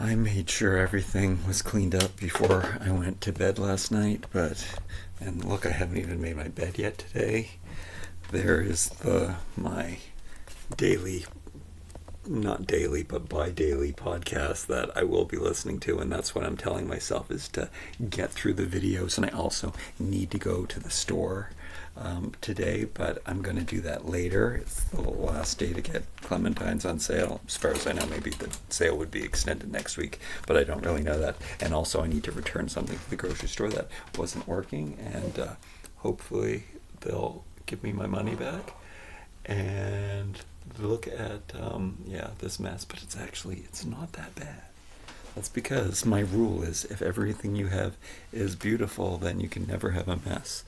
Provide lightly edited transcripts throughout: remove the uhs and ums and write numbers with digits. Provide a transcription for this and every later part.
I made sure everything was cleaned up before I went to bed last night, and look, I haven't even made my bed yet today. There is my daily, not daily, but bi-daily podcast that I will be listening to, and that's what I'm telling myself is to get through the videos, and I also need to go to the store today, but I'm going to do that later. It's the last day to get clementines on sale. As far as I know, maybe the sale would be extended next week, but I don't really know that. And also I need to return something to the grocery store that wasn't working, and hopefully they'll give me my money back. And look at this mess, but it's not that bad. That's because my rule is if everything you have is beautiful, then you can never have a mess.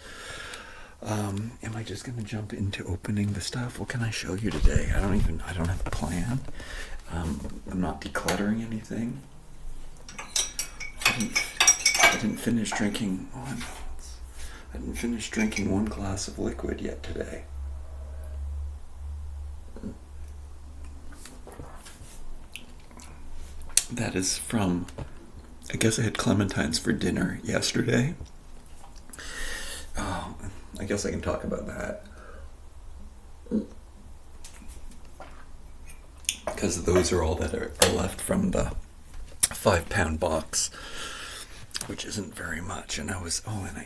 Am I just going to jump into opening the stuff? What can I show you today? I don't have a plan. I'm not decluttering anything. I didn't finish drinking one glass of liquid yet today. That is from, I guess I had clementines for dinner yesterday. Oh, I guess I can talk about that. Because those are all that are left from the 5-pound box, which isn't very much. And I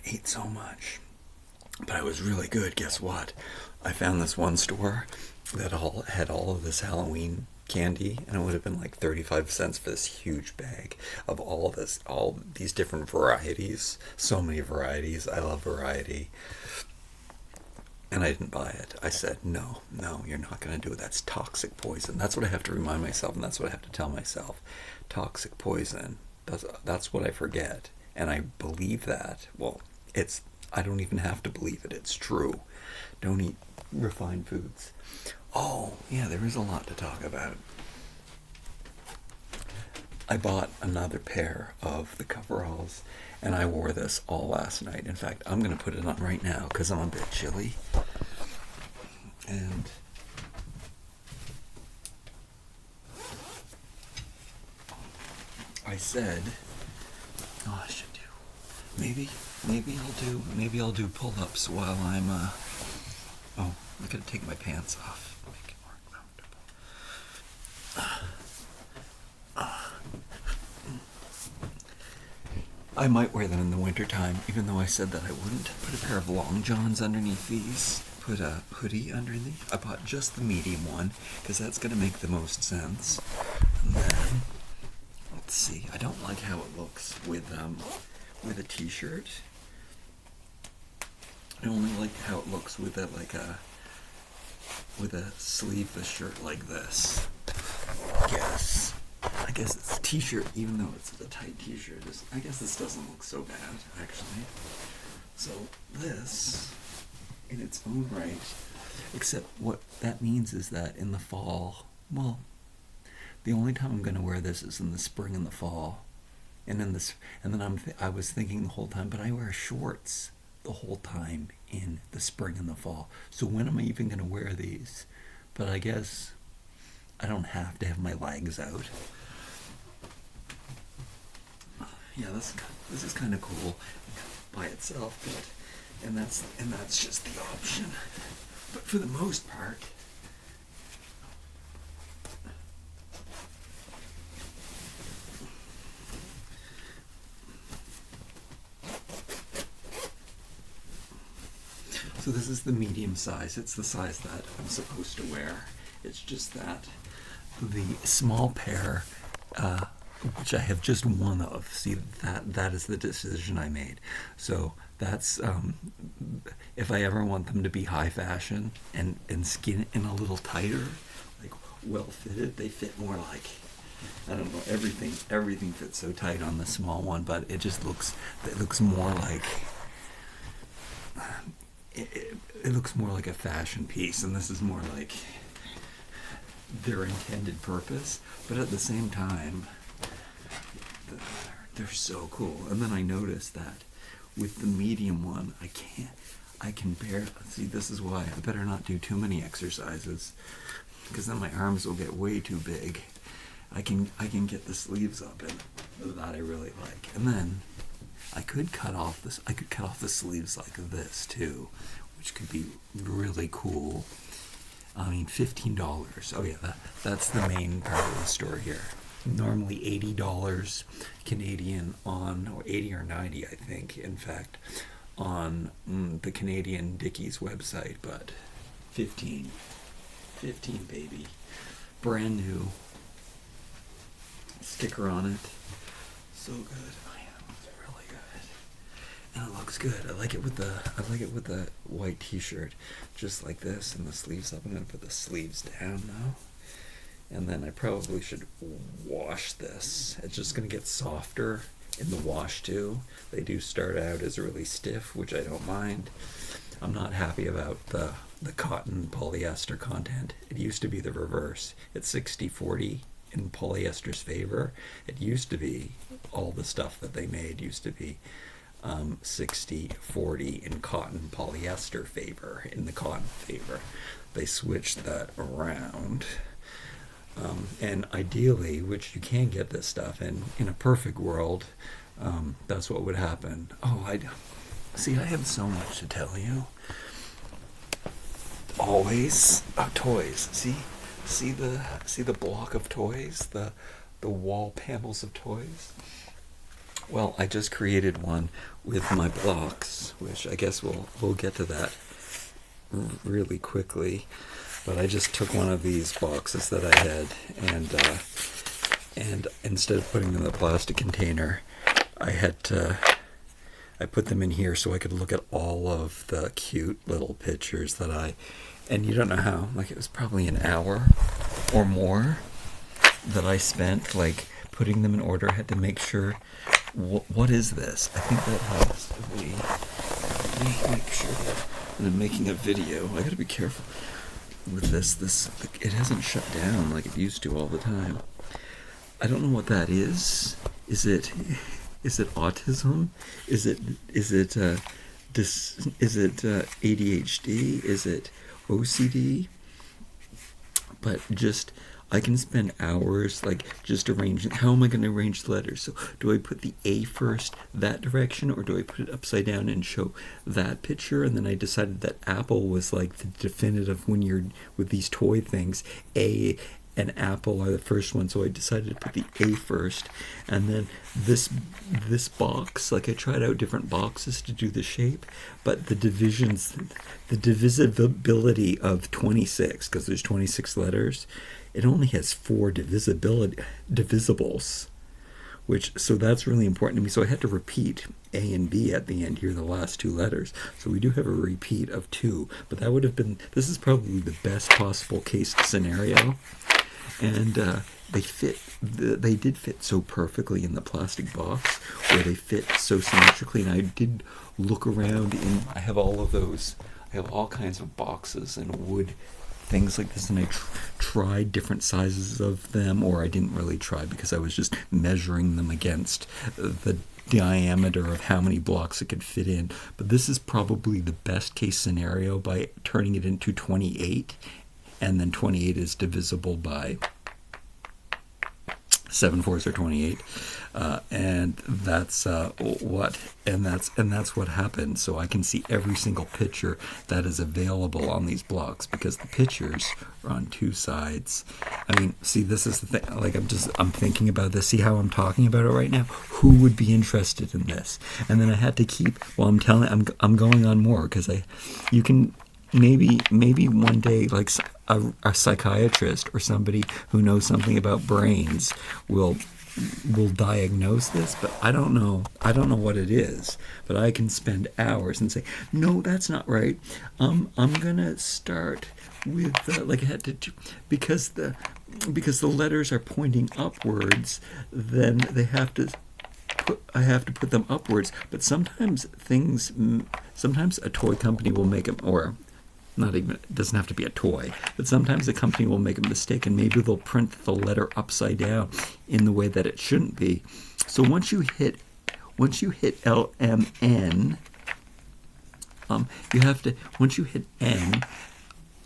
ate so much. But I was really good. Guess what? I found this one store that had all of this Halloween candy, and it would have been like 35 cents for this huge bag of all these different varieties. So many varieties. I love variety. And I didn't buy it. I said, no, you're not going to do it. That's toxic poison. That's what I have to remind myself, and that's what I have to tell myself. Toxic poison. That's what I forget. And I believe that. Well, I don't even have to believe it. It's true. Don't eat refined foods. Oh, yeah, there is a lot to talk about. I bought another pair of the coveralls, and I wore this all last night. In fact, I'm going to put it on right now because I'm a bit chilly. And I said, I should do. Maybe I'll do pull-ups while I'm I'm going to take my pants off. Make it more comfortable. I might wear them in the wintertime, even though I said that I wouldn't. Put a pair of long johns underneath these. Put a hoodie underneath. I bought just the medium one, because that's going to make the most sense. And then, let's see. I don't like how it looks with a t-shirt. I only like how it looks with a sleeveless shirt like this. I guess it's a t-shirt, even though it's a tight t-shirt. I guess this doesn't look so bad, actually. So this, in its own right, except what that means is that in the fall, well, the only time I'm going to wear this is in the spring and the fall. And then I was thinking the whole time, but I wear shorts the whole time in the spring and the fall. So when am I even going to wear these? But I guess I don't have to have my legs out. Yeah, this is kind of cool by itself, and that's just the option. But for the most part, so this is the medium size. It's the size that I'm supposed to wear. It's just that the small pair, which I have just one of. See, that is the decision I made. So that's if I ever want them to be high fashion and skin in a little tighter, like well fitted, they fit more like, I don't know, everything fits so tight on the small one, but it looks more like it looks more like a fashion piece, and this is more like their intended purpose. But at the same time, they're so cool. And then I noticed that with the medium one, I can barely, see, this is why I better not do too many exercises, because then my arms will get way too big. I can get the sleeves up, and that I really like. And then I could cut off the sleeves like this too, which could be really cool. I mean, $15. Oh yeah, that's the main part of the store here. Normally $80 Canadian on, or 80 or 90, I think, in fact, on the Canadian Dickies website, but 15, baby, brand new sticker on it. So good. It's really good, and it looks good. I like it with the white T-shirt, just like this, and the sleeves up. I'm gonna put the sleeves down now, and then I probably should wash this. It's just gonna get softer in the wash too. They do start out as really stiff, which I don't mind. I'm not happy about the cotton polyester content. It used to be the reverse. It's 60-40 in polyester's favor. It used to be, all the stuff that they made used to be 60-40 in cotton polyester favor, in the cotton favor. They switched that around. And ideally, which you can get this stuff in a perfect world, that's what would happen. Oh, I have so much to tell you. Always toys. See the block of toys, the wall panels of toys. Well, I just created one with my blocks, which I guess we'll get to that really quickly. But I just took one of these boxes that I had, and instead of putting them in the plastic container, I put them in here so I could look at all of the cute little pictures and you don't know how, like, it was probably an hour or more that I spent, like, putting them in order. I had to make sure, what is this? I think that has to be, let me make sure that when I'm making a video, I gotta be careful with this, it hasn't shut down like it used to all the time. I don't know what that is. Is it autism? Is it ADHD? Is it OCD? But just, I can spend hours like just arranging. How am I going to arrange the letters? So do I put the A first that direction, or do I put it upside down and show that picture? And then I decided that Apple was like the definitive, when you're with these toy things, A and Apple are the first one, so I decided to put the A first. And then this box, like, I tried out different boxes to do the shape, but the divisibility of 26, because there's 26 letters, it only has 4 divisibles, so that's really important to me. So I had to repeat A and B at the end here, the last 2 letters. So we do have a repeat of 2, but that would have been, this is probably the best possible case scenario. And they did fit so perfectly in the plastic box, where they fit so symmetrically. And I did look around I have all of those. I have all kinds of boxes and wood things like this, and I tried different sizes of them, or I didn't really try because I was just measuring them against the diameter of how many blocks it could fit in. But this is probably the best case scenario by turning it into 28, and then 28 is divisible by 7 fours are 28, and that's what happened. So I can see every single picture that is available on these blocks, because the pictures are on 2 sides. I mean, see, this is the thing. Like, I'm thinking about this. See how I'm talking about it right now? Who would be interested in this? And then I had to keep. Well, I'm going on more, because you can. Maybe one day, like a psychiatrist or somebody who knows something about brains will diagnose this, but I don't know what it is. But I can spend hours and say, no, that's not right. I'm gonna start with like I had to do, because the letters are pointing upwards. Then I have to put them upwards. But sometimes a toy company will make them, or not even, it doesn't have to be a toy, but sometimes the company will make a mistake, and maybe they'll print the letter upside down in the way that it shouldn't be. So once you hit LMN, you have to, once you hit N,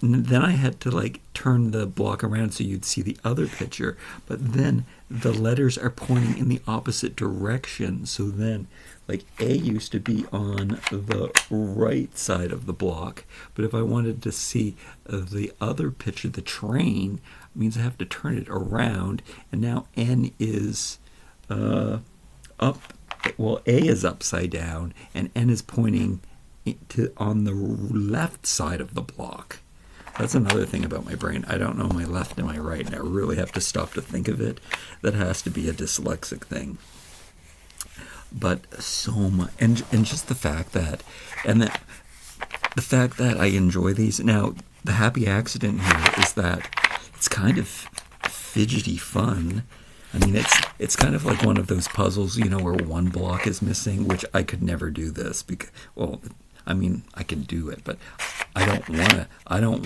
then I had to like turn the block around so you'd see the other picture, but then the letters are pointing in the opposite direction. So then like A used to be on the right side of the block, but if I wanted to see the other picture, the train, it means I have to turn it around, and now N is up. Well, A is upside down, and N is pointing on the left side of the block. That's another thing about my brain. I don't know my left and my right, and I really have to stop to think of it. That has to be a dyslexic thing. But so much, and just the fact that, the fact that I enjoy these. Now, the happy accident here is that it's kind of fidgety fun. I mean, it's kind of like one of those puzzles, where one block is missing, which I could never do this because, well, I mean, I can do it, but I don't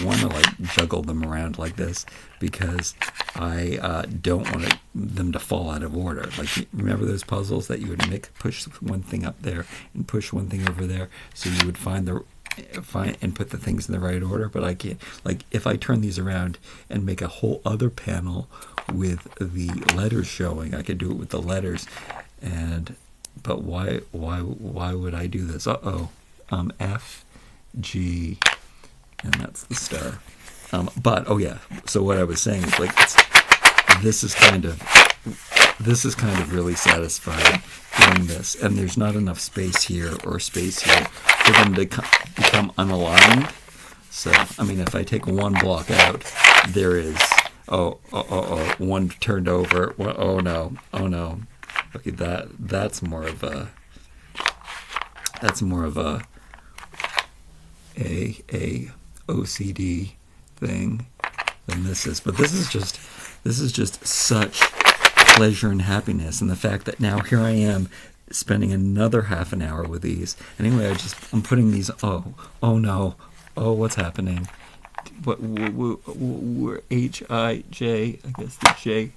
want to like juggle them around like this because I don't want them to fall out of order. Like, remember those puzzles that you would push one thing up there and push one thing over there, so you would find and put the things in the right order, but I can't. Like, if I turn these around and make a whole other panel with the letters showing, I could do it with the letters, but why would I do this? F, G, and that's the star. But oh yeah, so what I was saying is like this is kind of really satisfying doing this, and there's not enough space here or space here for them to become unaligned. So I mean, if I take one block out, there is one turned over. Well, oh no. Okay, that's more of a OCD thing than this is. But this is just such pleasure and happiness, and the fact that now here I am spending another half an hour with these. Anyway, I'm putting these. Oh no. Oh, what's happening? We're H-I-J. I guess the J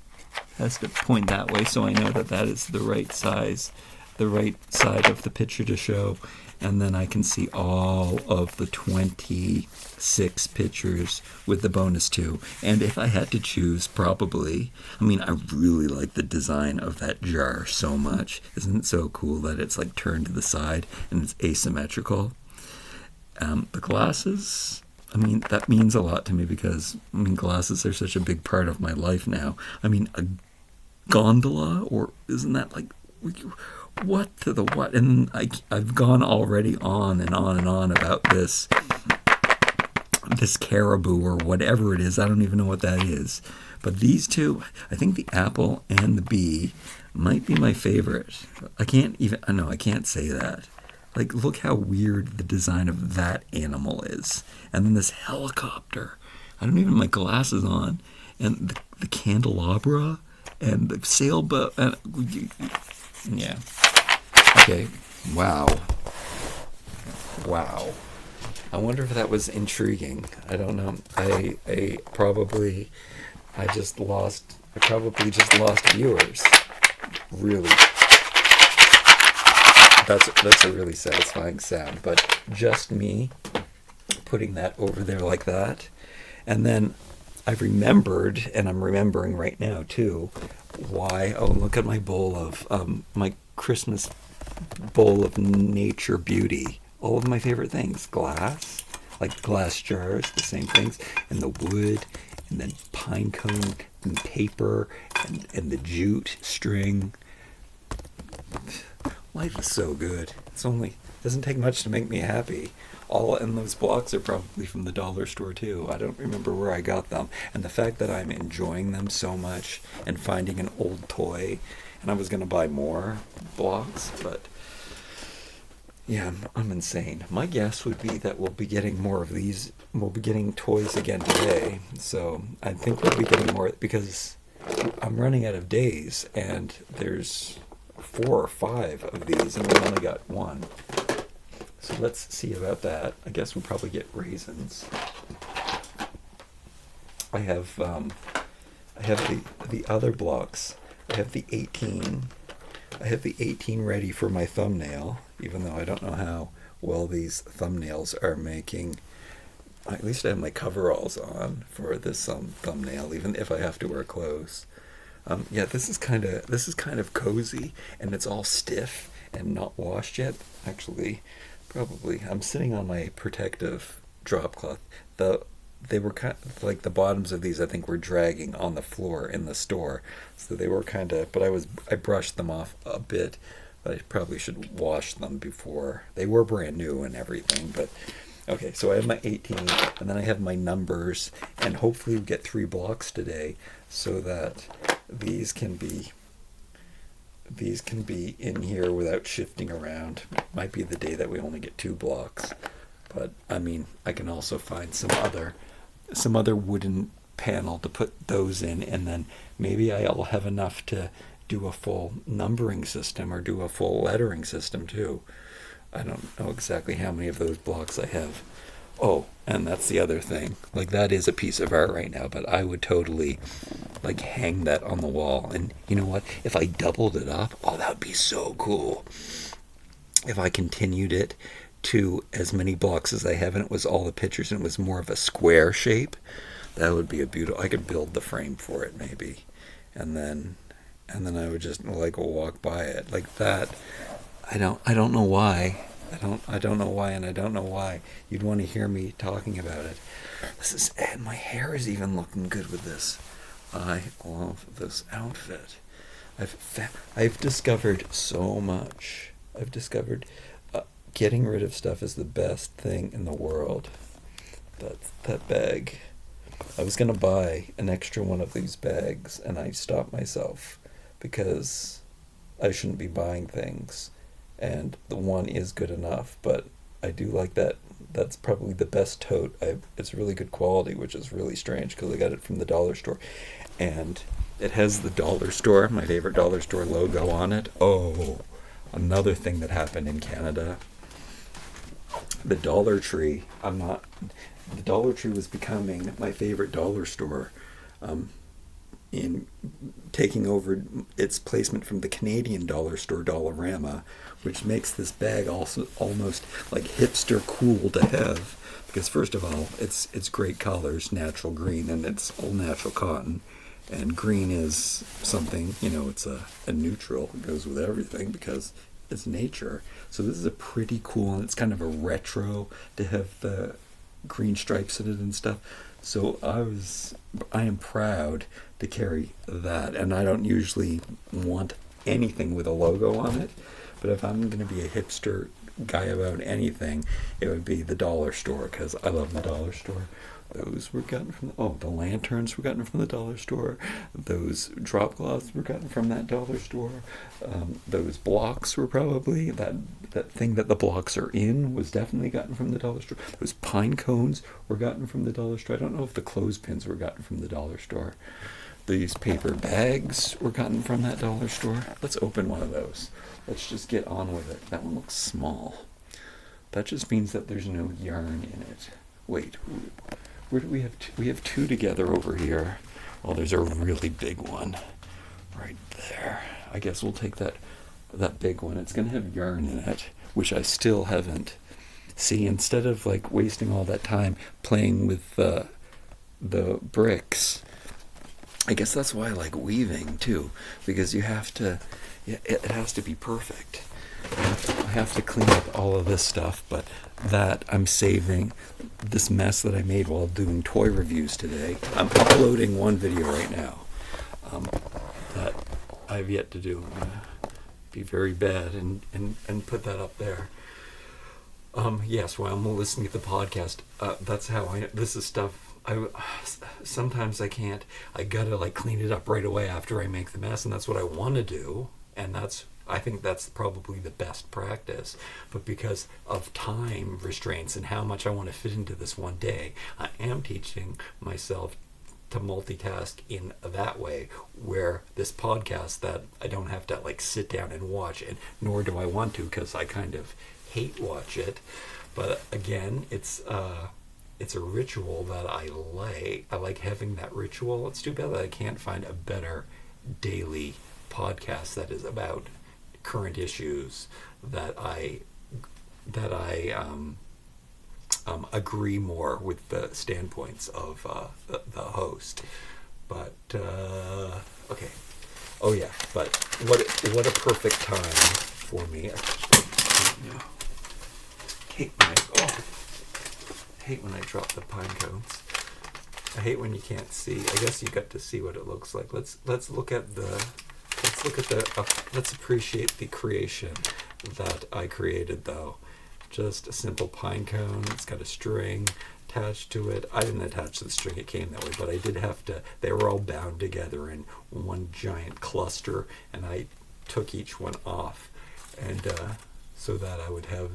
has to point that way, so I know that is the right size, the right side of the picture to show. And then I can see all of the 26 pictures with the bonus 2. And if I had to choose, probably, I mean, I really like the design of that jar so much. Isn't it so cool that it's like turned to the side and it's asymmetrical? The glasses, I mean, that means a lot to me because, I mean, glasses are such a big part of my life now. I mean, a gondola, or isn't that like... What to the what? And I've gone already on and on and on about this caribou or whatever it is. I don't even know what that is. But these two, I think the apple and the bee might be my favorite. I can't say that. Like, look how weird the design of that animal is. And then this helicopter. I don't even have my glasses on. And the candelabra and the sailboat. Yeah. Okay. Wow. I wonder if that was intriguing. I don't know. I probably just lost viewers. Really. That's a really satisfying sound. But just me putting that over there like that. And then I've remembered, and I'm remembering right now too, why. Oh, look at my bowl of my Christmas bowl of nature beauty. All of my favorite things. Glass, like glass jars, the same things, and the wood, and then pine cone, and paper, and the jute string. Life is so good. Doesn't take much to make me happy. And those blocks are probably from the dollar store too. I don't remember where I got them. And the fact that I'm enjoying them so much and finding an old toy, and I was going to buy more blocks, but yeah, I'm insane. My guess would be that we'll be getting more of these. We'll be getting toys again today. So I think we'll be getting more because I'm running out of days, and there's 4 or 5 of these, and we only got 1. So let's see about that. I guess we'll probably get raisins. I have the other blocks. I have the 18. I have the 18 ready for my thumbnail, even though I don't know how well these thumbnails are making. at least I have my coveralls on for this thumbnail, even if I have to wear clothes. Yeah, this is kind of cozy, and it's all stiff and not washed yet. Actually, probably I'm sitting on my protective drop cloth. They were kind of like the bottoms of these. I think were dragging on the floor in the store, so they were kind of. But I brushed them off a bit. But I probably should wash them before. They were brand new and everything, but okay. So I have my 18, and then I have my numbers, and hopefully we get 3 blocks today, so that these can be in here without shifting around. Might be the day that we only get 2 blocks, but I mean, I can also find some other wooden panel to put those in, and then maybe I'll have enough to do a full numbering system or do a full lettering system too. I don't know exactly how many of those blocks I have. Oh, and that's the other thing. Like, that is a piece of art right now, but I would totally like hang that on the wall. And you know what? If I doubled it up, oh, that would be so cool. If I continued it to as many blocks as I have, and it was all the pictures, and it was more of a square shape, that would be a beautiful. I could build the frame for it maybe, and then I would just like walk by it like that. I don't know why. I don't know why, and I don't know why you'd want to hear me talking about it. And my hair is even looking good with this. I love this outfit. I've discovered so much. I've discovered getting rid of stuff is the best thing in the world. That bag. I was gonna buy an extra one of these bags, and I stopped myself because I shouldn't be buying things, and the one is good enough. But I do like that. That's probably the best tote. It's really good quality, which is really strange because I got it from the dollar store, and it has the dollar store, my favorite dollar store logo on it. Oh, another thing that happened in Canada. The Dollar Tree. The Dollar Tree was becoming my favorite dollar store, in taking over its placement from the Canadian dollar store Dollarama, which makes this bag also almost like hipster cool to have, because first of all, it's great colors, natural green, and it's all natural cotton, and green is something, it's a neutral. It goes with everything because it's nature. So this is a pretty cool, and it's kind of a retro to have the green stripes in it and stuff. So I am proud to carry that, and I don't usually want anything with a logo on it, but if I'm going to be a hipster guy about anything, it would be the dollar store, because I love the dollar store. Those were gotten from the lanterns were gotten from the dollar store. Those drop cloths were gotten from that dollar store. Those blocks were probably that thing that the blocks are in was definitely gotten from the dollar store. Those pine cones were gotten from the dollar store. I don't know if the clothespins were gotten from the dollar store. These paper bags were gotten from that dollar store. Let's open one of those. Let's just get on with it. That one looks small. That just means that there's no yarn in it. Wait. Where do we have we have 2 together over here. Oh, there's a really big one right there. I guess we'll take that big one. It's going to have yarn in it, which I still haven't. See, instead of like wasting all that time playing with the bricks, I guess that's why I like weaving too, because it has to be perfect. I have to clean up all of this stuff, but that I'm saving this mess that I made while doing toy reviews today. I'm uploading one video right now that I've yet to do. I'm going to be very bad and put that up there. Yes, while I'm listening to the podcast, that's how this is stuff. Sometimes I can't. I gotta like clean it up right away after I make the mess, and that's what I want to do, and I think that's probably the best practice. But because of time restraints and how much I want to fit into this one day, I am teaching myself to multitask in that way, where this podcast that I don't have to like sit down and watch, and nor do I want to, because I kind of hate watch it. But again, it's a ritual that I like. I like having that ritual. It's too bad that I can't find a better daily podcast that is about current issues that I agree more with the standpoints of the host. But okay. Oh yeah. But what a perfect time for me. Hate when I drop the pine cones. I hate when you can't see. I guess you got to see what it looks like. Let's appreciate the creation that I created, though. Just a simple pine cone. It's got a string attached to it. I didn't attach the string, it came that way, but I did have to. They were all bound together in one giant cluster, and I took each one off, and so that I would have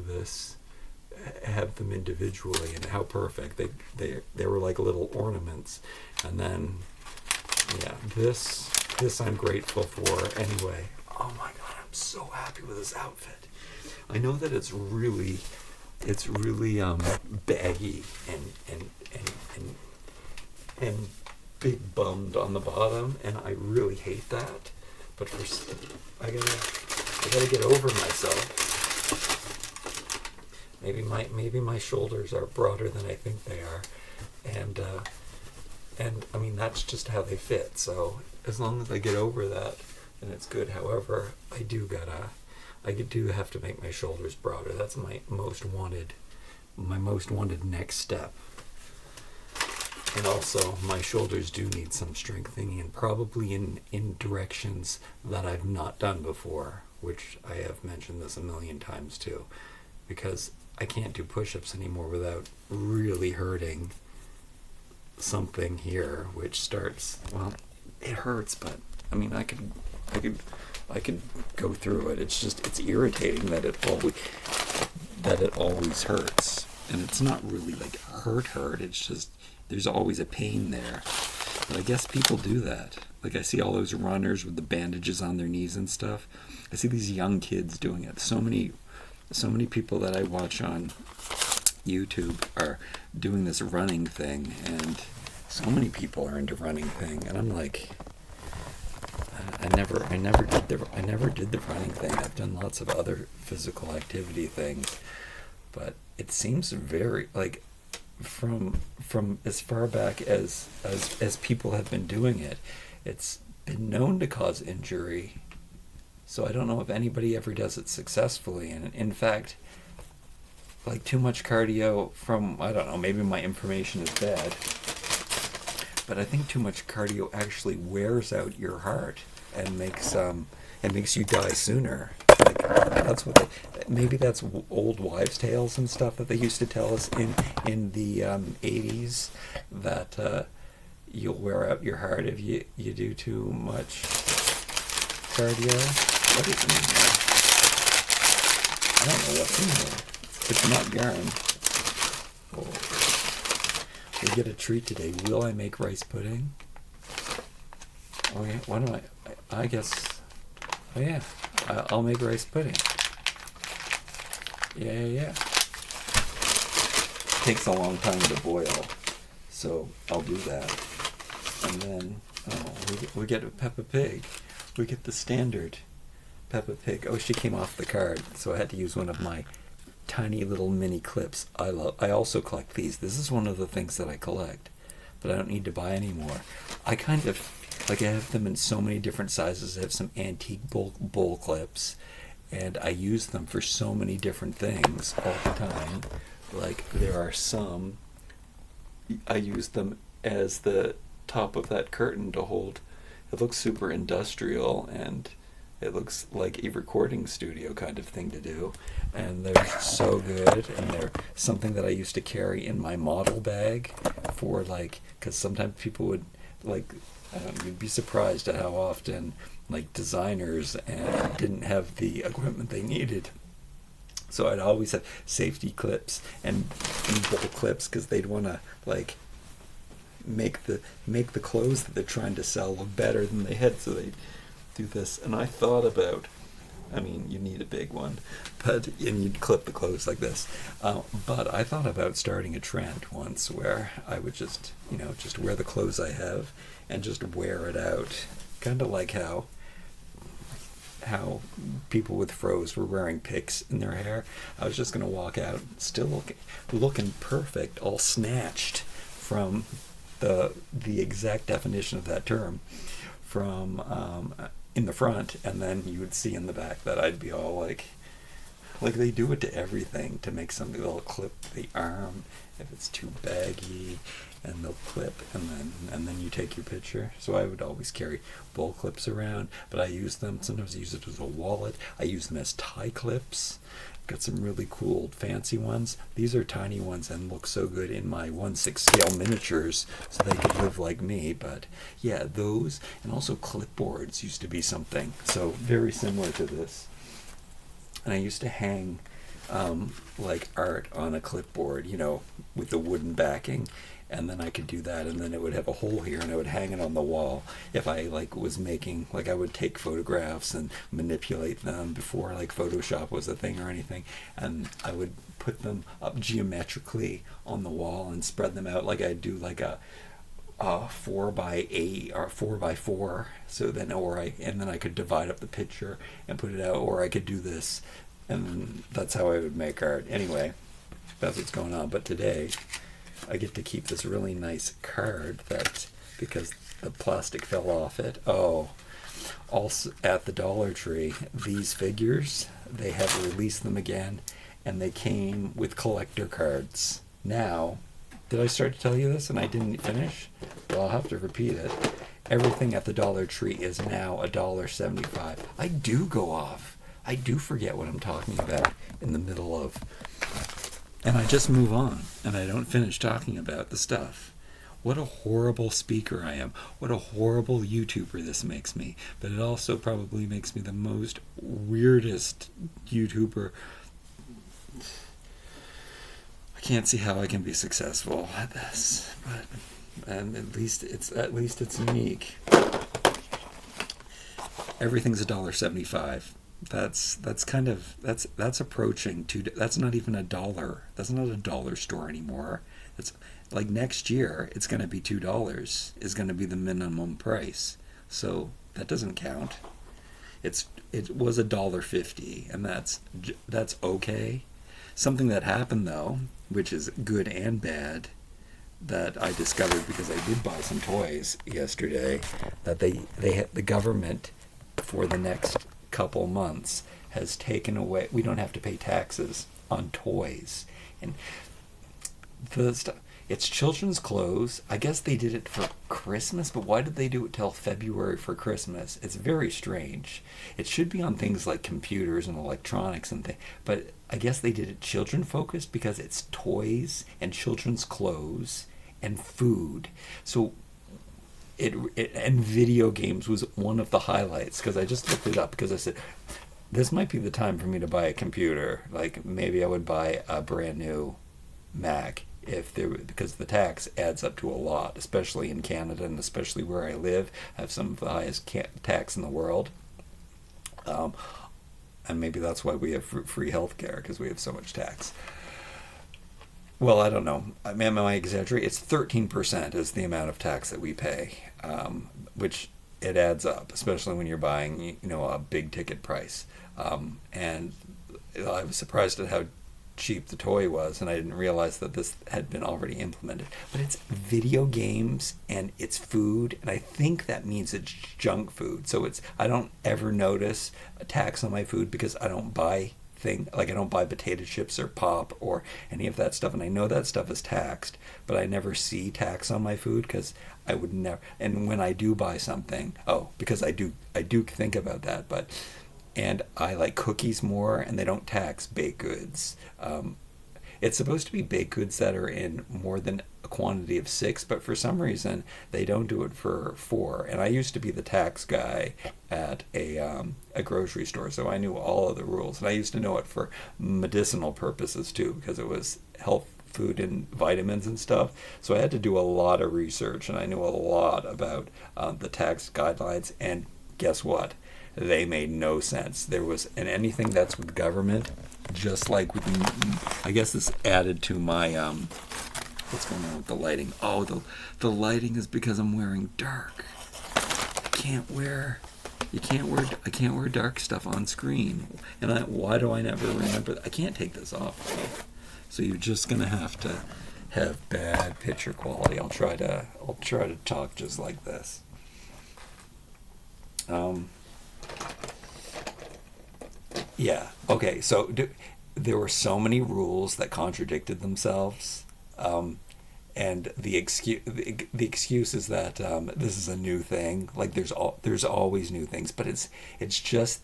them individually. And how perfect they were, like little ornaments. And then this I'm grateful for anyway. Oh my god, I'm so happy with this outfit. I know that it's really baggy and big bummed on the bottom, and I really hate that. But I gotta get over myself. Maybe my shoulders are broader than I think they are, and I mean that's just how they fit. So as long as I get over that, then it's good. However, I do have to make my shoulders broader. That's my most wanted next step. And also, my shoulders do need some strengthening, and probably in directions that I've not done before, which I have mentioned this a million times too, because I can't do push-ups anymore without really hurting something here, which starts, well, it hurts, but I mean, I could go through it. It's irritating that it always hurts, and it's not really like hurt. It's just there's always a pain there. But I guess people do that. Like I see all those runners with the bandages on their knees and stuff. I see these young kids doing it. So many people that I watch on YouTube are doing this running thing, and so many people are into running thing, and I'm like, I never did the running thing. I've done lots of other physical activity things, but it seems very like from as far back as people have been doing it, it's been known to cause injury. So I don't know if anybody ever does it successfully. And in fact, like too much cardio I don't know, maybe my information is bad, but I think too much cardio actually wears out your heart and makes you die sooner. Like maybe that's old wives' tales and stuff that they used to tell us in the 80s, that you'll wear out your heart if you do too much cardio. What is in here? I don't know what's in here. It's not yarn. Oh. We get a treat today. Will I make rice pudding? Oh yeah. What do I guess. Oh yeah. I'll make rice pudding. Yeah. Takes a long time to boil, so I'll do that. And then we get a Peppa Pig. We get the standard Peppa Pig. Oh, she came off the card, so I had to use one of my tiny little mini clips. I also collect these. This is one of the things that I collect, but I don't need to buy anymore. I kind of like, I have them in so many different sizes. I have some antique bowl clips, and I use them for so many different things all the time. Like, there are some, I use them as the top of that curtain to hold. It looks super industrial, and it looks like a recording studio kind of thing to do. And they're so good, and they're something that I used to carry in my model bag for, like, because sometimes people would, like, you'd be surprised at how often, like, designers didn't have the equipment they needed. So I'd always have safety clips and bowl clips, because they'd want to, like, make the clothes that they're trying to sell look better than they had, so they'd do this. And I thought about, I mean, you need a big one, and you'd clip the clothes like this. But I thought about starting a trend once where I would just wear the clothes I have and just wear it out, kind of like how how people with froze were wearing picks in their hair. I was just going to walk out still looking perfect, all snatched from the exact definition of that term from in the front, and then you would see in the back that I'd be all like they do it to everything to make something. They'll clip the arm if it's too baggy, and they'll clip, and then you take your picture. So I would always carry bowl clips around, but I use them. Sometimes I use it as a wallet. I use them as tie clips. Got some really cool fancy ones. These are tiny ones and look so good in my 1/6 scale miniatures, so they could live like me. But yeah, those, and also clipboards used to be something. So very similar to this. And I used to hang like art on a clipboard, with the wooden backing. And then I could do that, and then it would have a hole here, and I would hang it on the wall. If I was making, I would take photographs and manipulate them before Photoshop was a thing or anything, and I would put them up geometrically on the wall and spread them out I'd do a 4x8 or 4x4. So then, and then I could divide up the picture and put it out, or I could do this, and that's how I would make art. Anyway, that's what's going on. But today, I get to keep this really nice card that, because the plastic fell off it. Oh, also at the Dollar Tree, these figures, they have released them again, and they came with collector cards. Now, did I start to tell you this and I didn't finish? Well, I'll have to repeat it. Everything at the Dollar Tree is now $1.75. I do go off. I do forget what I'm talking about in the middle of... And I just move on, and I don't finish talking about the stuff. What a horrible speaker I am. What a horrible YouTuber this makes me. But it also probably makes me the most weirdest YouTuber. I can't see how I can be successful at this, but at least it's unique. Everything's $1.75. That's approaching to. That's not even $1. That's not a dollar store anymore. It's next year it's going to be $2 is going to be the minimum price. So that doesn't count. It was $1.50, and that's okay. Something that happened though, which is good and bad, that I discovered because I did buy some toys yesterday, that the government for the next couple months has taken away. We don't have to pay taxes on toys, and it's children's clothes. I guess they did it for Christmas, but why did they do it till February for Christmas? It's very strange. It should be on things like computers and electronics and things, but I guess they did it children focused because it's toys and children's clothes and food. So and video games was one of the highlights, because I just looked it up because I said this might be the time for me to buy a computer. Maybe I would buy a brand new Mac because the tax adds up to a lot, especially in Canada, and especially where I live. I have some of the highest tax in the world, and maybe that's why we have free health care, because we have so much tax. Well, I don't know. Am I exaggerating? It's 13% is the amount of tax that we pay, which it adds up, especially when you're buying, a big ticket price. And I was surprised at how cheap the toy was, and I didn't realize that this had been already implemented. But it's video games and it's food, and I think that means it's junk food. So I don't ever notice a tax on my food because I don't buy I don't buy potato chips or pop or any of that stuff, and I know that stuff is taxed, but I never see tax on my food because I would never. And when I do buy something, because I do think about that, and I like cookies more, and they don't tax baked goods. It's supposed to be baked goods that are in more than a quantity of 6, but for some reason they don't do it for 4. And I used to be the tax guy at a grocery store, so I knew all of the rules, and I used to know it for medicinal purposes too, because it was health food and vitamins and stuff. So I had to do a lot of research, and I knew a lot about the tax guidelines. And guess what? They made no sense. And anything that's with government, just like with, I guess this added to my, what's going on with the lighting? Oh, the lighting is because I'm wearing dark. I can't wear, I can't wear dark stuff on screen. And why do I never remember? I can't take this off. So you're just gonna have to have bad picture quality. I'll try to talk just like this. Yeah. Okay. So there were so many rules that contradicted themselves. And the excuse is that this is a new thing. Like there's always new things, but it's just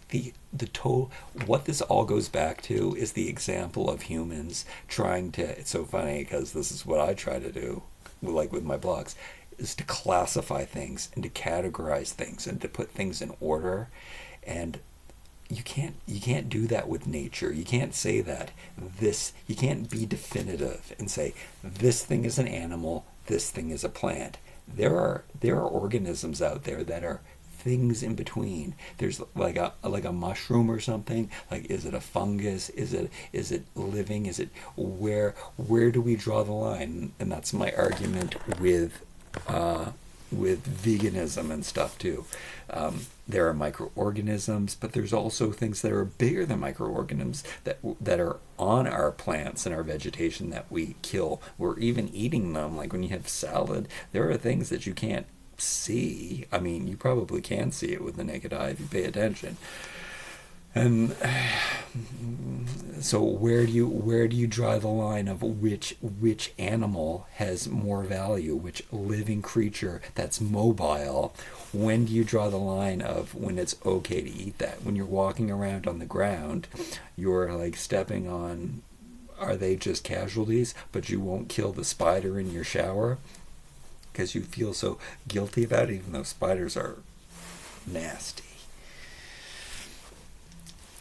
what this all goes back to is the example of humans trying to. It's so funny because this is what I try to do, like with my blogs, is to classify things and to categorize things and to put things in order, and you can't do that with nature. You can't say that you can't be definitive and say this thing is an animal, this thing is a plant. There are organisms out there that are things in between. There's like a mushroom or something. Like, is it a fungus? Is it living? Is it where do we draw the line? And that's my argument with veganism and stuff too. There are microorganisms, but there's also things that are bigger than microorganisms that are on our plants and our vegetation that we kill. We're even eating them. Like when you have salad, there are things that you can't see. I mean, you probably can see it with the naked eye if you pay attention. And so where do you draw the line of which animal has more value, which living creature that's mobile? When do you draw the line of when it's okay to eat that? When you're walking around on the ground, you're like stepping on, are they just casualties, but you won't kill the spider in your shower because you feel so guilty about it, even though spiders are nasty.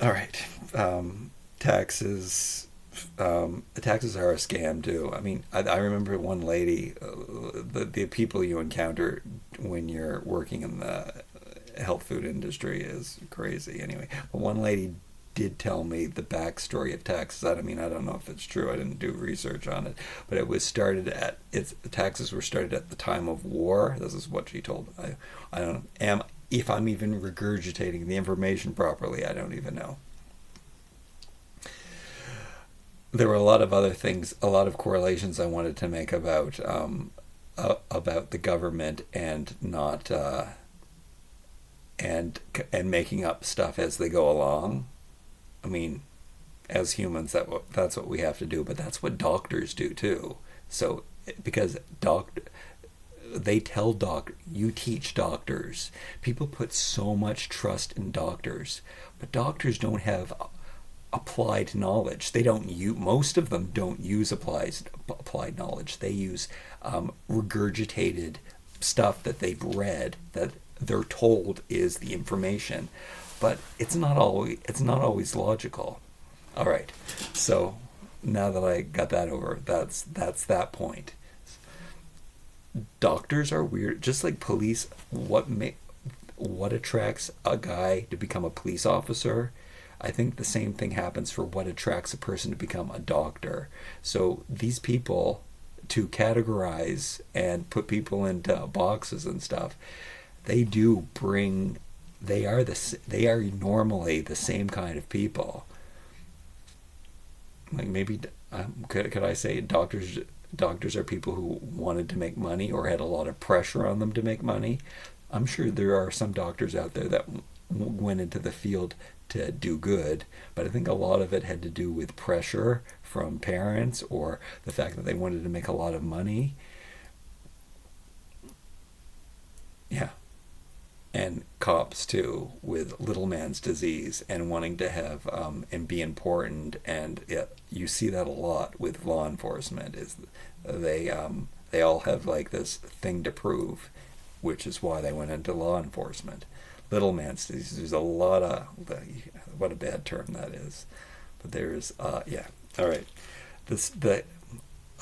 All right. Taxes. Taxes are a scam too. I mean, I remember one lady, the people you encounter when you're working in the health food industry is crazy. Anyway, but one lady did tell me the backstory of taxes. I don't know if it's true. I didn't do research on it, but taxes were started at the time of war. This is what she told me. I don't am if I'm even regurgitating the information properly. I don't even know. There were a lot of other things, a lot of correlations I wanted to make about the government and not and making up stuff as they go along. I mean, as humans, that's what we have to do, but that's what doctors do too. So because you teach doctors. People put so much trust in doctors, but doctors don't have applied knowledge. Most of them don't use applied knowledge. They use regurgitated stuff that they've read that they're told is the information, but it's not always logical. All right, so now that I got that over, that's that point. Doctors are weird, just like police. What attracts a guy to become a police officer? I think the same thing happens for what attracts a person to become a doctor. So these people, to categorize and put people into boxes and stuff, they are normally the same kind of people. Like maybe could I say doctors are people who wanted to make money or had a lot of pressure on them to make money. I'm sure there are some doctors out there that went into the field to do good, but I think a lot of it had to do with pressure from parents or the fact that they wanted to make a lot of money. Yeah. And cops too, with little man's disease and wanting to have and be important, and you see that a lot with law enforcement. Is they all have like this thing to prove, which is why they went into law enforcement. Little man's disease. There's a lot of what a bad term that is, but there's yeah. All right,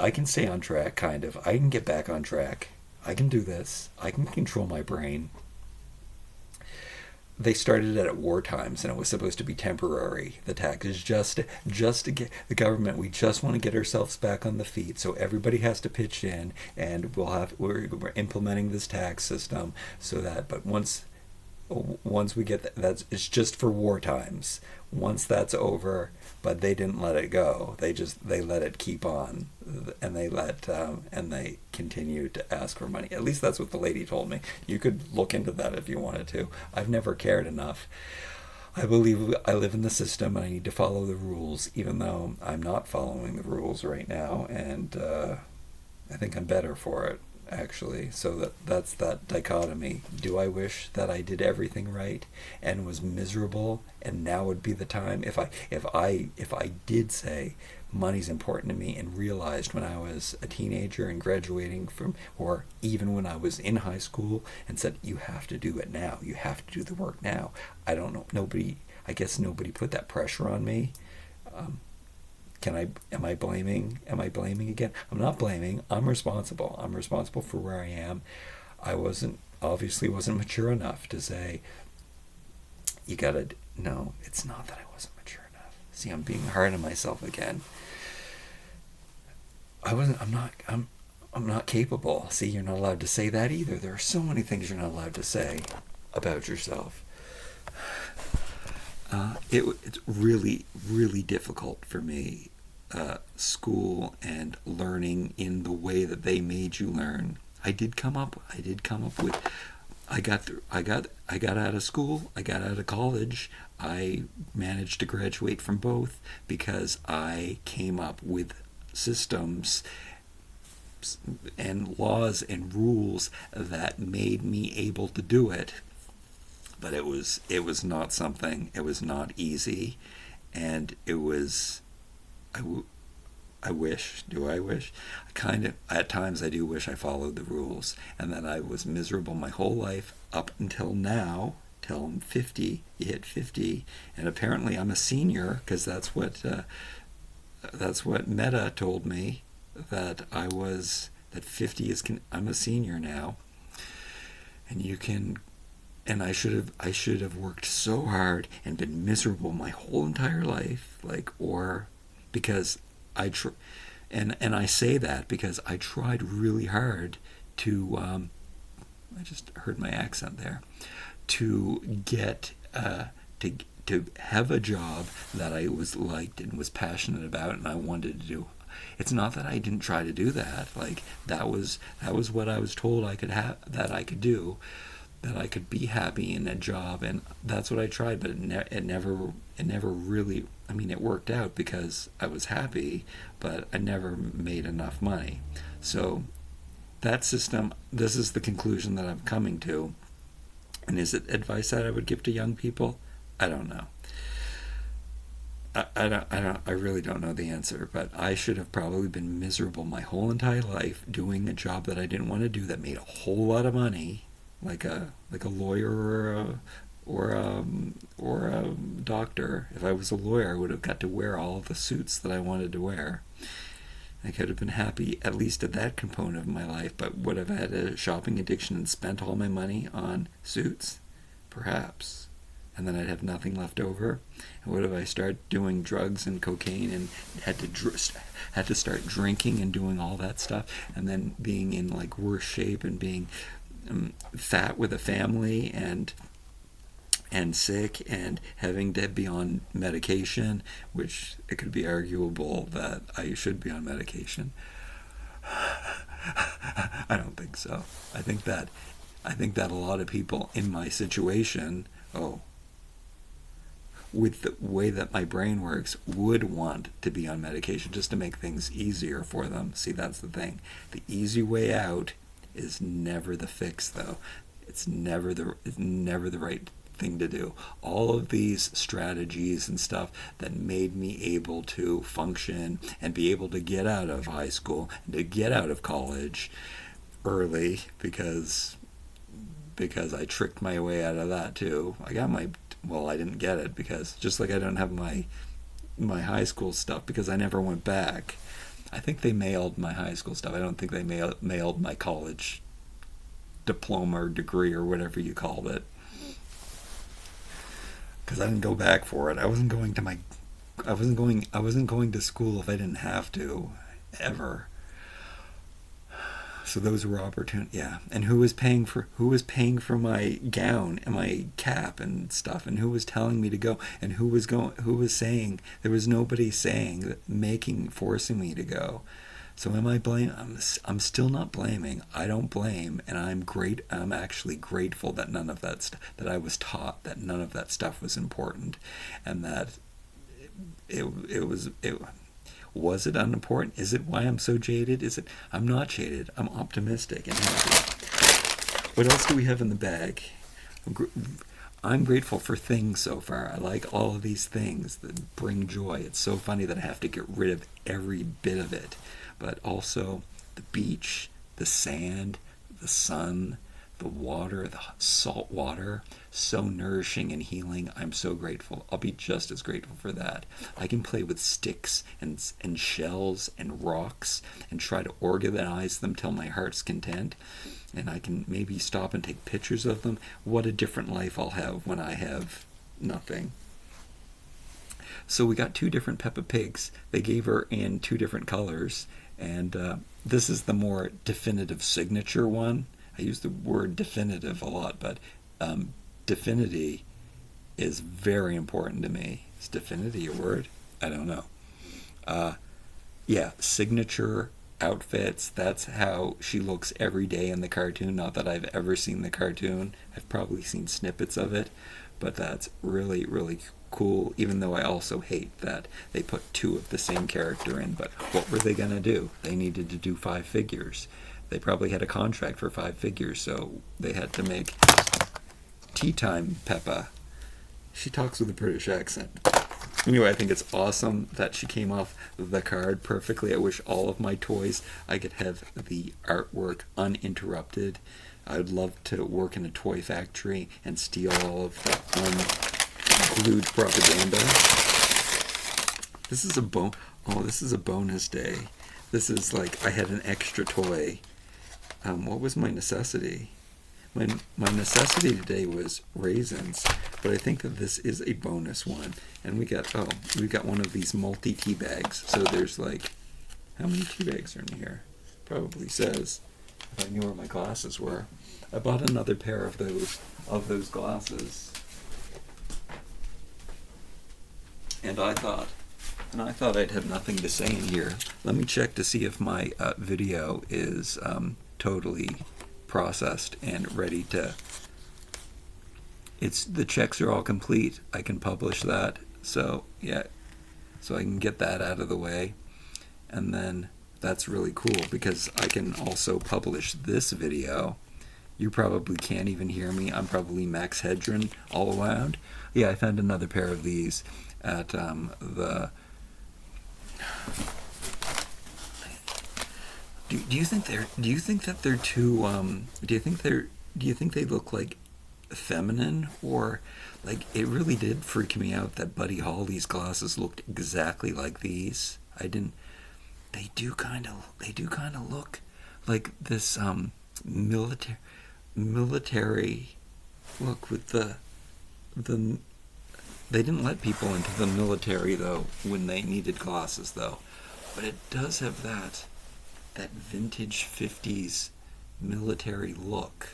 I can stay on track, kind of. I can get back on track. I can do this. I can control my brain. They started it at war times, and it was supposed to be temporary. The tax is just to get the government. We just want to get ourselves back on the feet, so everybody has to pitch in, and we're implementing this tax system so that. But once once we get that's it's just for war times. Once that's over, but they didn't let it go. They let it keep on, and they continued to ask for money. At least that's what the lady told me. You could look into that if you wanted to. I've never cared enough. I believe I live in the system and I need to follow the rules, even though I'm not following the rules right now, and I think I'm better for it, actually. So that's that dichotomy. Do I wish that I did everything right and was miserable, and now would be the time if I did say money's important to me and realized when I was a teenager and graduating from, or even when I was in high school, and said, you have to do it now, you have to do the work now. I don't know, I guess nobody put that pressure on me. Am I blaming again? I'm not blaming. I'm responsible for where I am. I obviously wasn't mature enough to say, no, it's not that I wasn't mature enough. See, I'm being hard on myself again. I'm not capable. See, you're not allowed to say that either. There are so many things you're not allowed to say about yourself. It's really, really difficult for me, school and learning in the way that they made you learn. I did come up with, I got out of school, I got out of college, I managed to graduate from both because I came up with systems and laws and rules that made me able to do it. But it was not something, it was not easy, and it was, I wish, at times I do wish I followed the rules, and that I was miserable my whole life up until now, till I'm 50, you hit 50, and apparently I'm a senior, because that's what Meta told me, that that 50 is, I'm a senior now, and I should have worked so hard and been miserable my whole entire life, because and I say that because I tried really hard to, I just heard my accent there, to get to have a job that I was liked and was passionate about and I wanted to do. It's not that I didn't try to do that. That was what I was told I could have, that I could do, that I could be happy in a job, and that's what I tried. But it never really. I mean, it worked out because I was happy, but I never made enough money. So that system. This is the conclusion that I'm coming to. And is it advice that I would give to young people? I don't know. I really don't know the answer, but I should have probably been miserable my whole entire life doing a job that I didn't want to do, that made a whole lot of money, like a lawyer or a doctor. If I was a lawyer, I would have got to wear all the suits that I wanted to wear. I could have been happy at least at that component of my life, but would have had a shopping addiction and spent all my money on suits? Perhaps. And then I'd have nothing left over. And what if I start doing drugs and cocaine and had to start drinking and doing all that stuff, and then being in worse shape and being fat with a family and sick and having to be on medication, which it could be arguable that I should be on medication. I don't think so. I think that a lot of people in my situation, with the way that my brain works, would want to be on medication just to make things easier for them. See, that's the thing. The easy way out is never the fix, though. It's never the right thing to do. All of these strategies and stuff that made me able to function and be able to get out of high school and to get out of college early, because I tricked my way out of that too. I didn't get it, because just like I don't have my high school stuff because I never went back. I think they mailed my high school stuff. I don't think they mailed my college diploma or degree or whatever you called it, because I didn't go back for it. I wasn't going to school if I didn't have to, ever. So those were opportune. Yeah, and who was paying for my gown and my cap and stuff, and who was telling me to go, and who was saying, there was nobody saying, forcing me to go. So am I blame? I'm still not blaming. I don't blame, and I'm actually grateful that none of that I was taught that none of that stuff was important, and that it was it unimportant? Is it why I'm so jaded? Is it? I'm not jaded. I'm optimistic and happy. What else do we have in the bag? I'm grateful for things so far. I like all of these things that bring joy. It's so funny that I have to get rid of every bit of it. But also the beach, the sand, the sun, the water, the salt water, so nourishing and healing. I'm so grateful. I'll be just as grateful for that. I can play with sticks and shells and rocks and try to organize them till my heart's content. And I can maybe stop and take pictures of them. What a different life I'll have when I have nothing. So we got 2 different Peppa Pigs. They gave her in 2 different colors. And this is the more definitive signature one. I use the word definitive a lot, but definity is very important to me. Is definity a word? I don't know. Yeah, signature outfits. That's how she looks every day in the cartoon. Not that I've ever seen the cartoon. I've probably seen snippets of it, but that's really, really cool, even though I also hate that they put 2 of the same character in. But what were they going to do? They needed to do 5 figures. They probably had a contract for 5 figures, so they had to make Tea Time Peppa. She talks with a British accent. Anyway, I think it's awesome that she came off the card perfectly. I wish all of my toys I could have the artwork uninterrupted. I would love to work in a toy factory and steal all of the unglued propaganda. This is a bonus day. This is like I had an extra toy. What was my necessity? My necessity today was raisins, but I think that this is a bonus one. And we got one of these multi tea bags. So there's like, how many tea bags are in here? Probably says. If I knew where my glasses were. I bought another pair of those glasses. And I thought I'd have nothing to say in here. Let me check to see if my video is totally processed and ready to. The checks are all complete. I can publish that. So yeah, so I can get that out of the way, and then that's really cool because I can also publish this video. You probably can't even hear me. I'm probably Max Hedron all around. Yeah, I found another pair of these at the. Do you think that they're too do you think they look like feminine, or like it really did freak me out that Buddy Holly's glasses looked exactly like these. They do kind of look like this military look with the they didn't let people into the military though when they needed glasses though, but it does have that vintage 50s military look,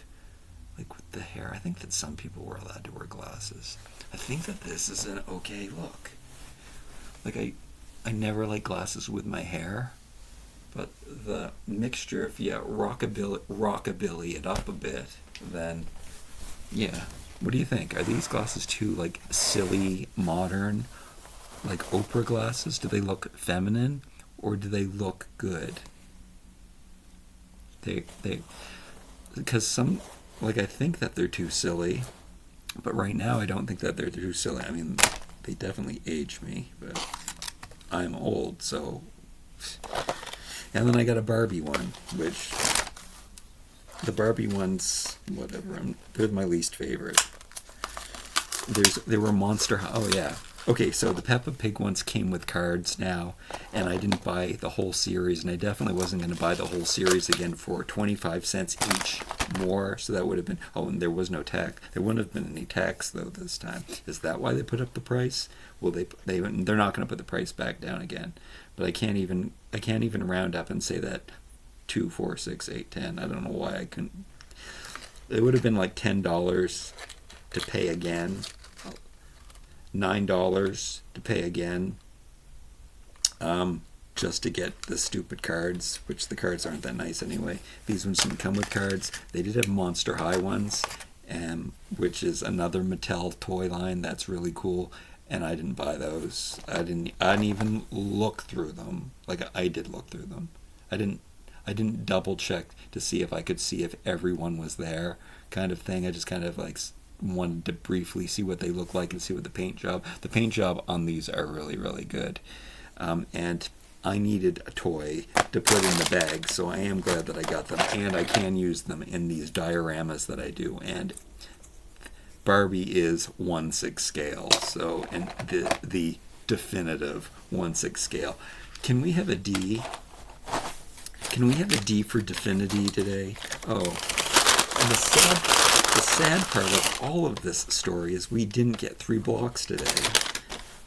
like with the hair. I think that some people were allowed to wear glasses. I think that this is an okay look. Like I never like glasses with my hair, but the mixture, if you rockabilly it up a bit, then yeah. What do you think? Are these glasses too like silly, modern, like Oprah glasses? Do they look feminine or do they look good? They because some, like, I think that they're too silly, but right now I don't think that they're too silly. I mean, they definitely age me, but I'm old, so. And then I got a Barbie one, which the Barbie ones, whatever, they're my least favorite. There were Monster High. Oh yeah. Okay, so the Peppa Pig ones came with cards now, and I didn't buy the whole series, and I definitely wasn't going to buy the whole series again for 25 cents each more, so that would have been, oh, and there was no tax. There wouldn't have been any tax, though, this time. Is that why they put up the price? Well, they're not going to put the price back down again, but I can't even round up and say that 2, 4, 6, 8, 10. I don't know why I couldn't. It would have been like $10 to pay again, $9 to pay again, just to get the stupid cards, which the cards aren't that nice anyway. These ones didn't come with cards. They did have Monster High ones, which is another Mattel toy line that's really cool. And I didn't buy those. I didn't even look through them. Like, I did look through them. I didn't double check to see if I could see if everyone was there, kind of thing. I just kind of like wanted to briefly see what they look like and see what the paint job on these are really, really good. And I needed a toy to put in the bag, so I am glad that I got them, and I can use them in these dioramas that I do. And Barbie is 1/6 scale, so, and the definitive 1/6 scale. Can we have a D? Can we have a D for Definity today? Oh, and the sad part of all of this story is we didn't get 3 blocks today.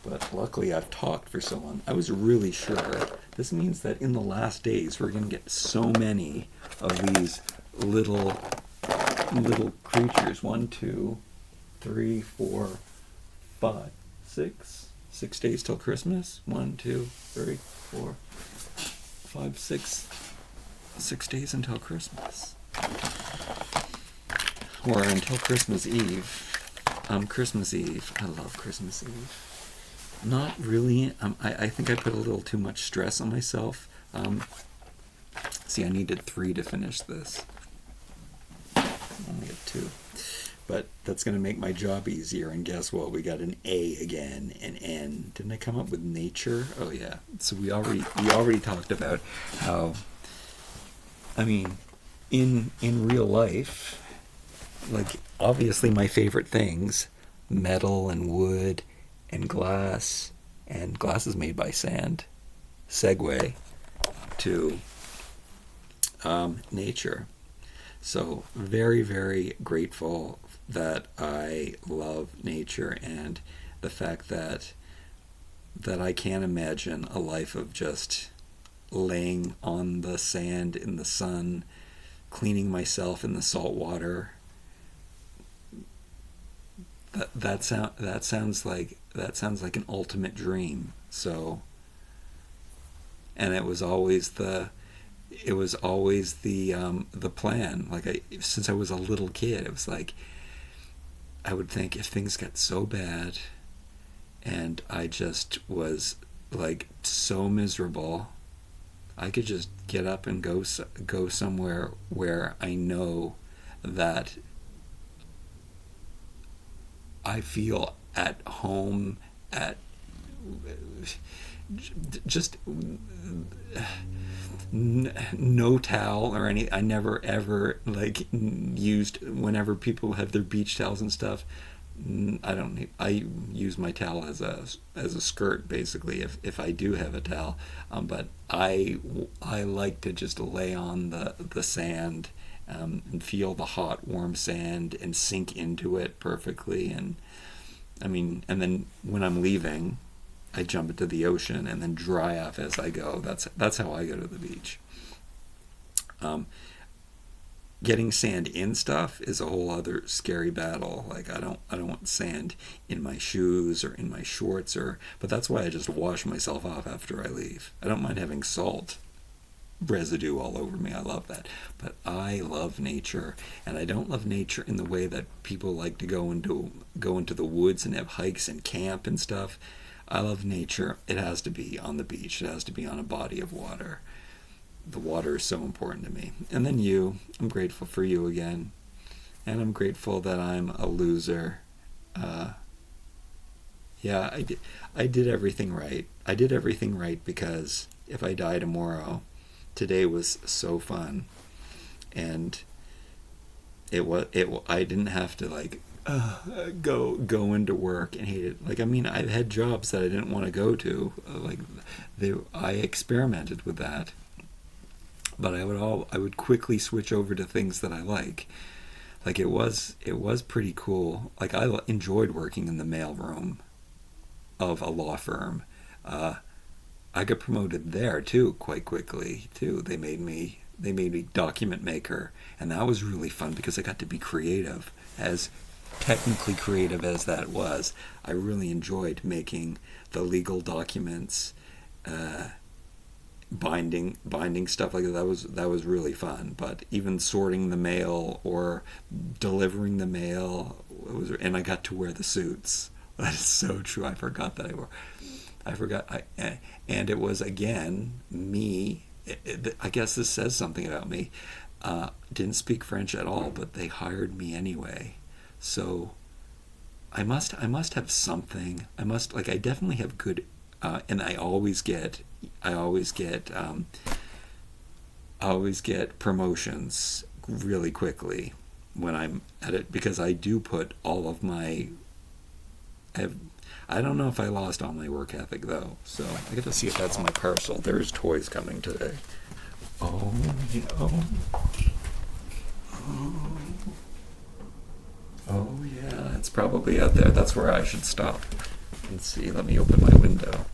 But luckily I've talked for so long. I was really sure. This means that in the last days we're going to get so many of these little creatures. 1, 2, 3, 4, 5, 6. 6 days till Christmas. 1, 2, 3, 4, 5, 6. 6 days until Christmas. Or until Christmas Eve. Christmas Eve. I love Christmas Eve. Not really. I think I put a little too much stress on myself. See, I needed 3 to finish this. Only have 2. But that's going to make my job easier. And guess what? We got an A again, an N. Didn't I come up with nature? Oh yeah. So we already talked about how, I mean, in real life, like, obviously my favorite things, metal and wood and glass is made by sand. Segue to nature. So very, very grateful that I love nature, and the fact that I can imagine a life of just laying on the sand in the sun, cleaning myself in the salt water. That sounds like an ultimate dream. So, and it was always the plan. Like, since I was a little kid, it was like, I would think if things got so bad and I just was like so miserable, I could just get up and go somewhere where I know that I feel at home, at just no towel or any. I never ever like used, whenever people have their beach towels and stuff, I use my towel as a skirt, basically, if I do have a towel. But I like to just lay on the sand, and feel the hot warm sand and sink into it perfectly. And I mean, and then when I'm leaving, I jump into the ocean and then dry off as I go. That's how I go to the beach. Getting sand in stuff is a whole other scary battle. Like, I don't want sand in my shoes or in my shorts, but that's why I just wash myself off after I leave. I don't mind having salt residue all over me. I love that. But I love nature, and I don't love nature in the way that people like to go into the woods and have hikes and camp and stuff. I love nature. It has to be on the beach. It has to be on a body of water. The water is so important to me. And then you, I'm grateful for you again. And I'm grateful that I'm a loser. Yeah, I did everything right. I did everything right because if I die tomorrow, today was so fun. And I didn't have to like go into work and hate it. Like, I mean, I've had jobs that I didn't want to go to. I experimented with that. But I would quickly switch over to things that I like. Like, it was pretty cool. Like, I enjoyed working in the mailroom of a law firm. I got promoted there too quite quickly too. They made me they made me document maker, and that was really fun because I got to be creative. As technically creative as that was, I really enjoyed making the legal documents, binding stuff like that. That was really fun. But even sorting the mail or delivering the mail, and I got to wear the suits. That is so true. I forgot that I forgot. And it was again me. I guess this says something about me. Didn't speak French at all, but they hired me anyway. So I must have something. I definitely have good, and I always get promotions really quickly when I'm at it, because I do put all of my. I don't know if I lost all my work ethic though, so I get to see if that's my parcel. There's toys coming today. Oh, yeah. Oh yeah, it's probably out there. That's where I should stop. Let's see, let me open my window.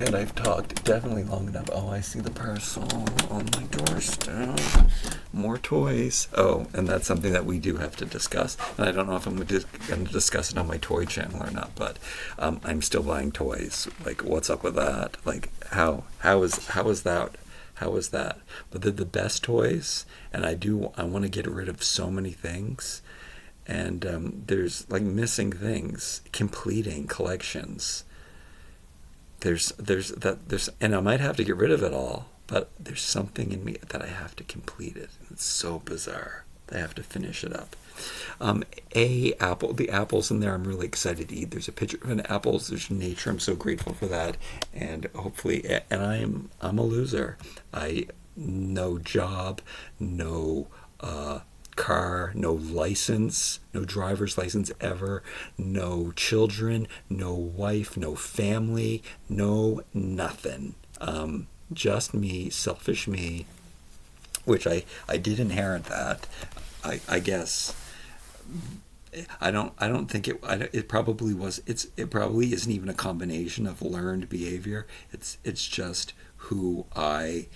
And I've talked definitely long enough. Oh, I see the parcel on my doorstep. More toys. Oh, and that's something that we do have to discuss. And I don't know if I'm going to discuss it on my toy channel or not, but I'm still buying toys. Like, what's up with that? Like, how is that? How is that? But they're the best toys, and I want to get rid of so many things. And there's like missing things, completing collections. There's and I might have to get rid of it all, but there's something in me that I have to complete it. It's so bizarre. I have to finish it up. The apples in there, I'm really excited to eat. There's a picture of an apples. There's nature. I'm so grateful for that. And hopefully, and I'm a loser. No job, no car, no license, no driver's license ever, no children, no wife, no family, no nothing. Just me, selfish me, which I did inherit that. I guess I don't think it probably was. It probably isn't even a combination of learned behavior. It's just who I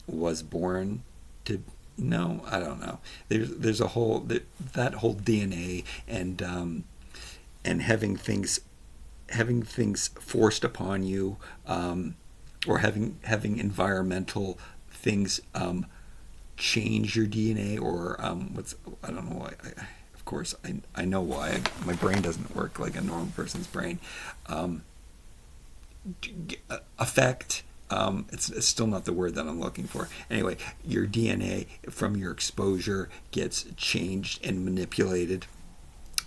was born to. No, I don't know. There's a whole that whole DNA and having things forced upon you, or having environmental things change your DNA, or I don't know why. Of course, I know why. My brain doesn't work like a normal person's brain. Affect. It's still not the word that I'm looking for. Anyway, your DNA from your exposure gets changed and manipulated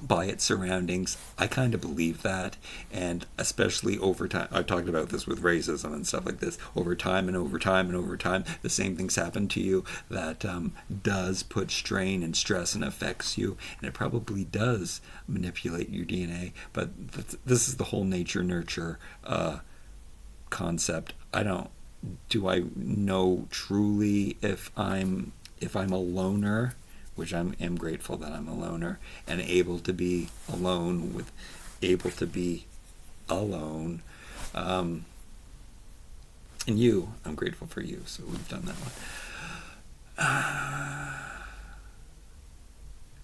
by its surroundings. I kind of believe that, and especially over time. I've talked about this with racism and stuff like this. Over time, the same things happen to you that does put strain and stress and affects you, and it probably does manipulate your DNA. But this is the whole nature-nurture concept. Do I know truly if I'm a loner, which I am grateful that I'm a loner and able to be alone. And you, I'm grateful for you. So we've done that one.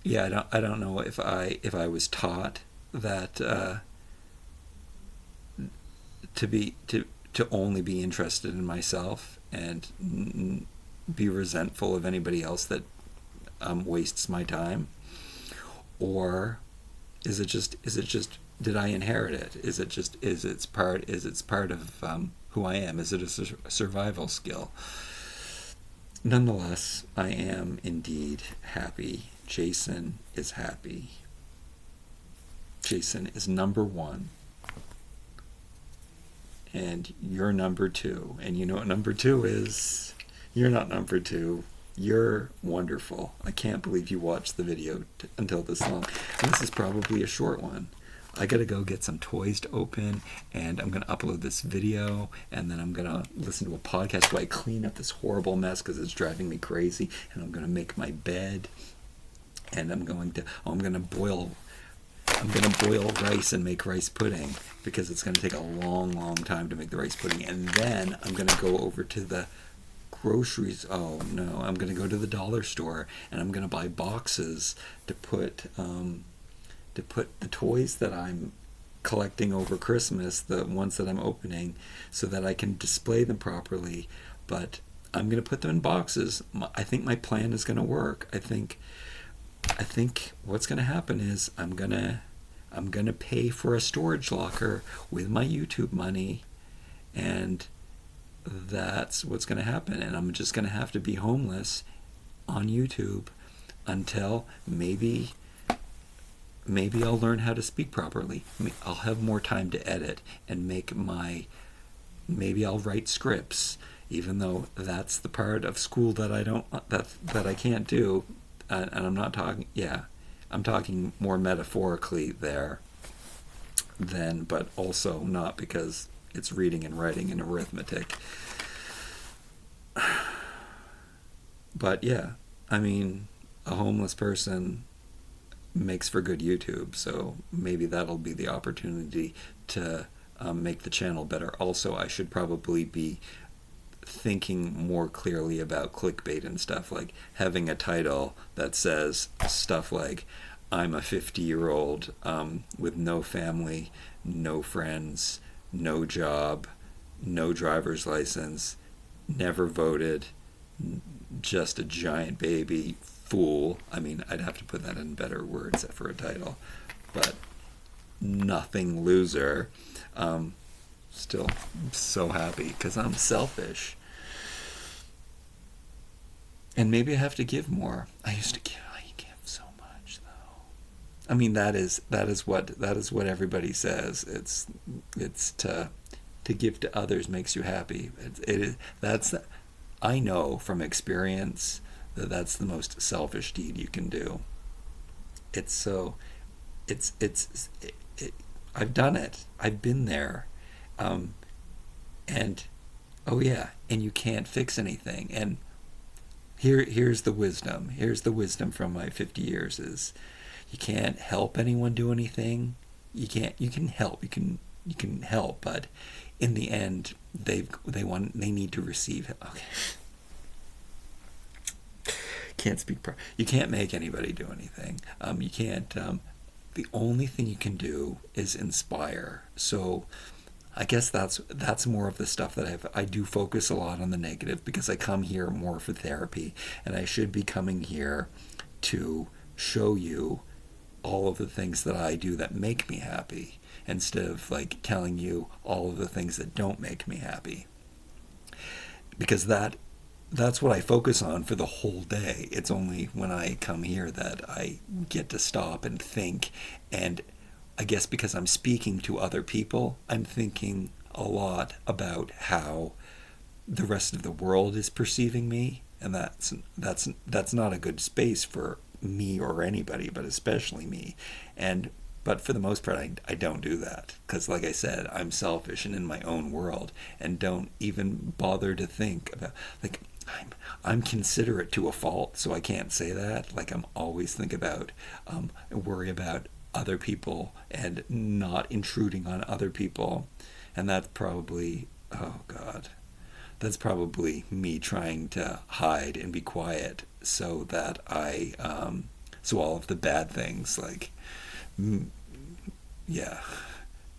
Yeah, I don't know if I was taught that to only be interested in myself and be resentful of anybody else that wastes my time, or is it just did I inherit it? Is it part of who I am? Is it a survival skill? Nonetheless, I am indeed happy. Jason is happy. Jason is number one. And you're number two. And you know what number two is? You're not number two. You're wonderful. I can't believe you watched the video until this long. And this is probably a short one. I gotta go get some toys to open, and I'm gonna upload this video, and then I'm gonna listen to a podcast while I clean up this horrible mess because it's driving me crazy, and I'm gonna make my bed, and I'm gonna boil I'm gonna boil rice and make rice pudding because it's gonna take a long, long time to make the rice pudding, and then I'm gonna go over to the groceries. Oh no, I'm gonna go to the dollar store and I'm gonna buy boxes to put the toys that I'm collecting over Christmas, the ones that I'm opening, so that I can display them properly. But I'm gonna put them in boxes. I think my plan is gonna work. I think what's gonna happen is I'm gonna pay for a storage locker with my YouTube money, and that's what's gonna happen. And I'm just gonna have to be homeless on YouTube until maybe I'll learn how to speak properly. I'll have more time to edit and maybe I'll write scripts, even though that's the part of school that I can't do. And I'm not talking, I'm talking more metaphorically there but also not, because it's reading and writing and arithmetic. But yeah, I mean, a homeless person makes for good YouTube, so maybe that'll be the opportunity to make the channel better. Also, I should probably be thinking more clearly about clickbait and stuff, like having a title that says stuff like, I'm a 50-year-old with no family, no friends, no job, no driver's license, never voted, just a giant baby, fool. I mean, I'd have to put that in better words for a title, but nothing loser. Still so happy because I'm selfish. And maybe I have to give more. I give so much though. I mean, that is what everybody says. It's to give to others makes you happy. I know from experience that's the most selfish deed you can do. I've done it. I've been there. And oh yeah, and you can't fix anything. And here's the wisdom. Here's the wisdom from my 50 years is you can't help anyone do anything. You can help, but in the end they need to receive it. Okay. Can't speak you can't make anybody do anything. You can't the only thing you can do is inspire. So I guess that's more of the stuff that I do focus a lot on the negative, because I come here more for therapy, and I should be coming here to show you all of the things that I do that make me happy, instead of like telling you all of the things that don't make me happy. Because that's what I focus on for the whole day. It's only when I come here that I get to stop and think. And I guess because I'm speaking to other people, I'm thinking a lot about how the rest of the world is perceiving me, and that's not a good space for me or anybody, but especially me. But for the most part, I don't do that, because like I said, I'm selfish and in my own world, and don't even bother to think about, like, I'm considerate to a fault, so I can't say that. Like, I'm always worry about other people and not intruding on other people. And that's probably, oh God, that's probably me trying to hide and be quiet so that so all of the bad things, like, yeah.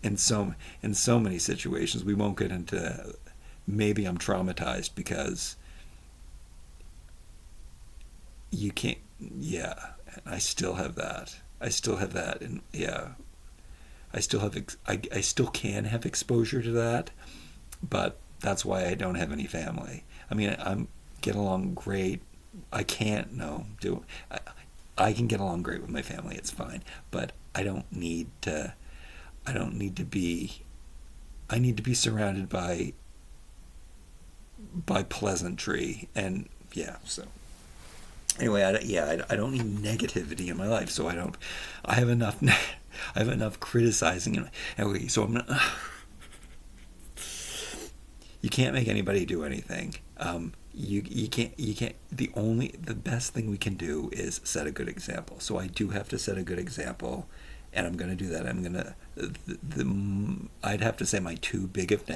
In so many situations, we won't get into, maybe I'm traumatized because you can't, yeah, I still have that. And yeah, I still can have exposure to that, but that's why I don't have any family. I mean, get along great. I can get along great with my family. It's fine, but I need to be surrounded by pleasantry, and yeah, so. Anyway, I don't need negativity in my life, so I have enough criticizing. Anyway, so you can't make anybody do anything. You can't. The best thing we can do is set a good example. So I do have to set a good example, and I'm going to do that. I'm going to I'd have to say my two biggest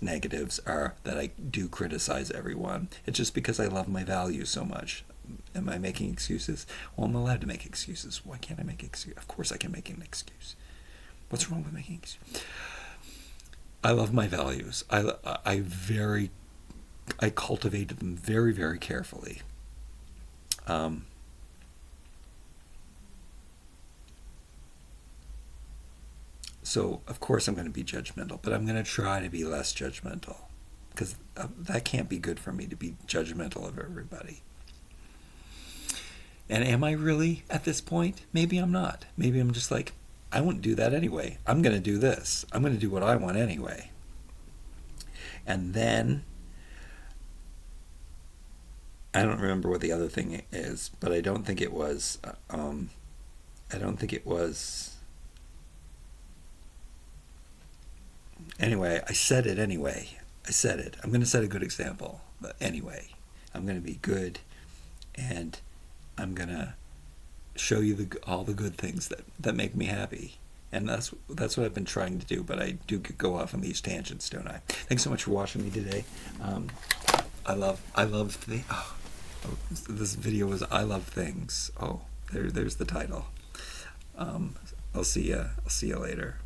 negatives are that I do criticize everyone. It's just because I love my values so much. Am I making excuses? Well, I'm allowed to make excuses. Why can't I make excuses? Of course I can make an excuse. What's wrong with making excuses? I love my values. I cultivated them very, very carefully. So, of course, I'm going to be judgmental, but I'm going to try to be less judgmental, because that can't be good for me to be judgmental of everybody. And am I really at this point? Maybe I'm not. Maybe I'm just like, I wouldn't do that anyway. I'm going to do this. I'm going to do what I want anyway. And then, I don't remember what the other thing is, but I don't think it was, anyway, I said it anyway. I said it. I'm going to set a good example. But anyway, I'm going to be good, and I'm going to show you all the good things that make me happy. And that's what I've been trying to do, but I do go off on these tangents, don't I? Thanks so much for watching me today. This video was I Love Things. Oh, there's the title. I'll see ya later.